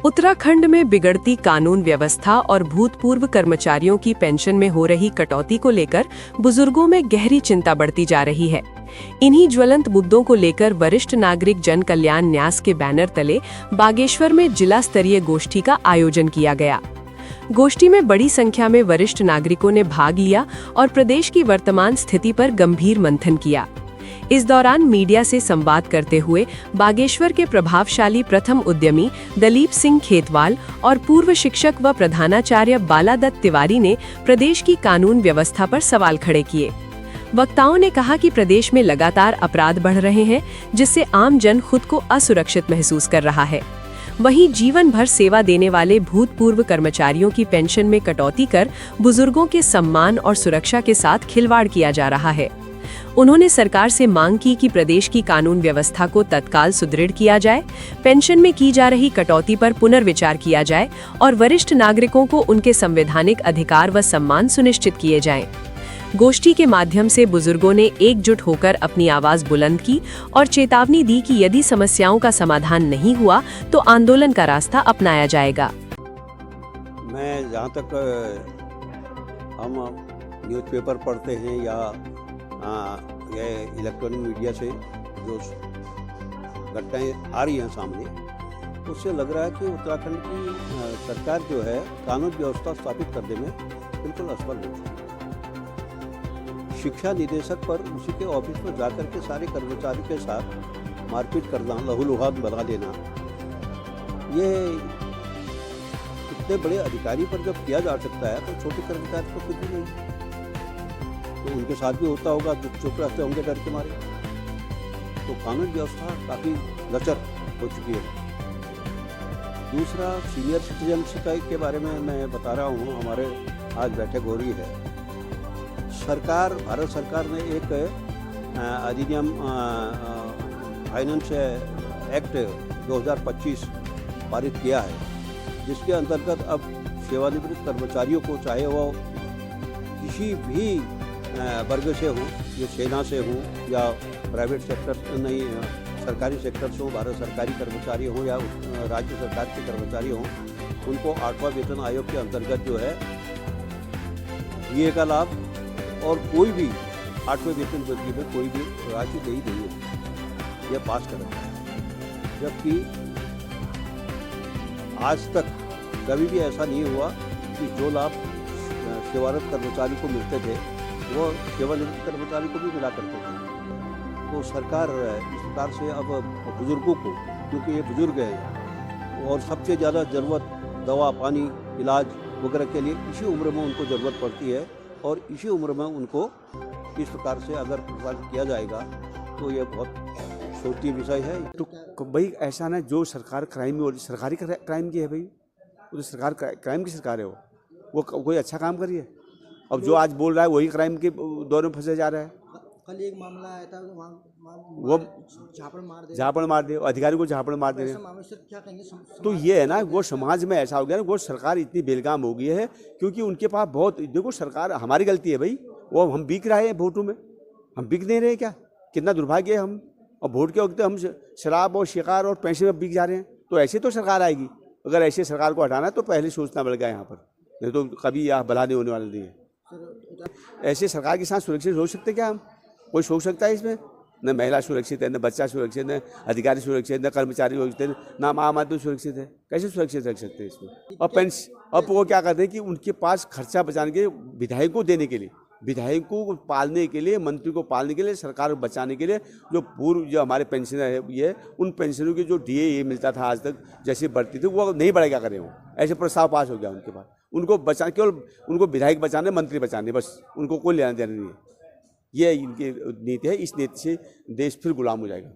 उत्तराखंड में बिगड़ती कानून व्यवस्था और भूतपूर्व कर्मचारियों की पेंशन में हो रही कटौती को लेकर बुजुर्गों में गहरी चिंता बढ़ती जा रही है। इन्हीं ज्वलंत मुद्दों को लेकर वरिष्ठ नागरिक जन कल्याण न्यास के बैनर तले बागेश्वर में जिला स्तरीय गोष्ठी का आयोजन किया गया। गोष्ठी में बड़ी संख्या में वरिष्ठ नागरिकों ने भाग लिया और प्रदेश की वर्तमान स्थिति पर गंभीर मंथन किया। इस दौरान मीडिया से संवाद करते हुए बागेश्वर के प्रभावशाली प्रथम उद्यमी दलीप सिंह खेतवाल और पूर्व शिक्षक व प्रधानाचार्य बालादत्त तिवारी ने प्रदेश की कानून व्यवस्था पर सवाल खड़े किए। वक्ताओं ने कहा कि प्रदेश में लगातार अपराध बढ़ रहे हैं, जिससे आम जन खुद को असुरक्षित महसूस कर रहा है। वहीं जीवन भर सेवा देने वाले भूतपूर्व कर्मचारियों की पेंशन में कटौती कर बुजुर्गों के सम्मान और सुरक्षा के साथ खिलवाड़ किया जा रहा है। उन्होंने सरकार से मांग की कि प्रदेश की कानून व्यवस्था को तत्काल सुदृढ़ किया जाए, पेंशन में की जा रही कटौती पर पुनर्विचार किया जाए और वरिष्ठ नागरिकों को उनके संवैधानिक अधिकार व सम्मान सुनिश्चित किए जाएं। गोष्ठी के माध्यम से बुजुर्गों ने एकजुट होकर अपनी आवाज बुलंद की और चेतावनी दी कि यदि समस्याओं का समाधान नहीं हुआ तो आंदोलन का रास्ता अपनाया जाएगा। मैं जहाँ तक हम न्यूज़पेपर पढ़ते हैं या ये इलेक्ट्रॉनिक मीडिया से जो घटनाएं आ रही हैं सामने, उससे लग रहा है कि उत्तराखंड की सरकार जो है कानून व्यवस्था स्थापित करने में बिल्कुल असफल हो चुकी है। शिक्षा निदेशक पर उसी के ऑफिस में जाकर के सारे कर्मचारी के साथ मारपीट करना, लहूलुहान बना देना, ये इतने बड़े अधिकारी पर जब किया जा सकता है तो छोटे कर्मचारी तो कुछ भी नहीं, तो उनके साथ भी होता होगा, चुप रहते होंगे डर के मारे। तो कानून व्यवस्था काफ़ी लचर हो चुकी है। दूसरा, सीनियर सिटीजन के बारे में मैं बता रहा हूँ, हमारे आज बैठक हो रही है। सरकार, भारत सरकार ने एक अधिनियम फाइनेंस एक्ट 2025 पारित किया है, जिसके अंतर्गत अब सेवानिवृत्त कर्मचारियों को, चाहे वो किसी भी वर्ग से हो, ये सेना से हो या प्राइवेट सेक्टर नहीं, सरकारी सेक्टर से हो, भारत सरकारी कर्मचारी हो या राज्य सरकार के कर्मचारी हो, उनको 8वां वेतन आयोग के अंतर्गत जो है डीए का लाभ और कोई भी 8वें वेतन वृद्धि में कोई भी राशि नहीं दी है, यह पास कर रखा है। जबकि आज तक कभी भी ऐसा नहीं हुआ कि जो लाभ सेवारत कर्मचारी को मिलते थे वो सेवानिवृत्त कर्मचारी को भी मिला करते थे। तो सरकार इस प्रकार से अब बुजुर्गों को, क्योंकि ये बुजुर्ग हैं और सबसे ज़्यादा ज़रूरत दवा, पानी, इलाज वगैरह के लिए इसी उम्र में उनको ज़रूरत पड़ती है, और इसी उम्र में उनको इस प्रकार से अगर प्रसारित किया जाएगा तो ये बहुत सोचनीय विषय है। तो भाई ऐसा ना, जो सरकार क्राइम में सरकारी क्राइम की है भाई, वो तो सरकार क्राइम की सरकार है, वो कोई अच्छा काम करिए। अब जो आज बोल रहा है वही क्राइम के दौर में फंसे जा रहा है। कल एक मामला आया था, वो झापड़ मार दे, अधिकारी को झापड़ मार दे। क्या कहेंगे? तो ये है ना, वो समाज में ऐसा हो गया ना, वो सरकार इतनी बेलगाम हो गई है, क्योंकि उनके पास बहुत, देखो सरकार, हमारी गलती है भाई, वो हम बिक रहे हैं वोटों में, हम बिक नहीं रहे क्या? कितना दुर्भाग्य है हम, और वोट के वक्त हम शराब और शिकार और पैसे में बिक जा रहे हैं। तो ऐसे तो सरकार आएगी, अगर ऐसे सरकार को हटाना है तो पहले सोचना पड़ेगा यहाँ पर, नहीं तो कभी यह भला नहीं होने वाला नहीं है। ऐसे सरकार के साथ सुरक्षित हो सकते क्या हम? कोई सोच सकता है इसमें? न महिला सुरक्षित है, न बच्चा सुरक्षित, न अधिकारी सुरक्षित, न कर्मचारी सुरक्षित है, न आम आदमी सुरक्षित है। कैसे सुरक्षित रख सकते हैं इसमें? और अब वो क्या करते हैं कि उनके पास खर्चा बचाने के लिए, विधायक को देने के लिए, विधायकों को पालने के लिए, मंत्री को पालने के लिए, सरकार को बचाने के लिए, जो पूर्व जो हमारे पेंशनर है, ये उन पेंशनरों की जो डीए मिलता था आज तक, जैसे बढ़ती थी, वो नहीं बढ़ेगा करें। वो ऐसे प्रस्ताव पास हो गया उनके पास, उनको बचा, केवल उनको विधायक बचाने, मंत्री बचाने, बस, उनको कोई लेना देना नहीं है। ये इनकी नीति है। इस नीति से देश फिर गुलाम हो जाएगा।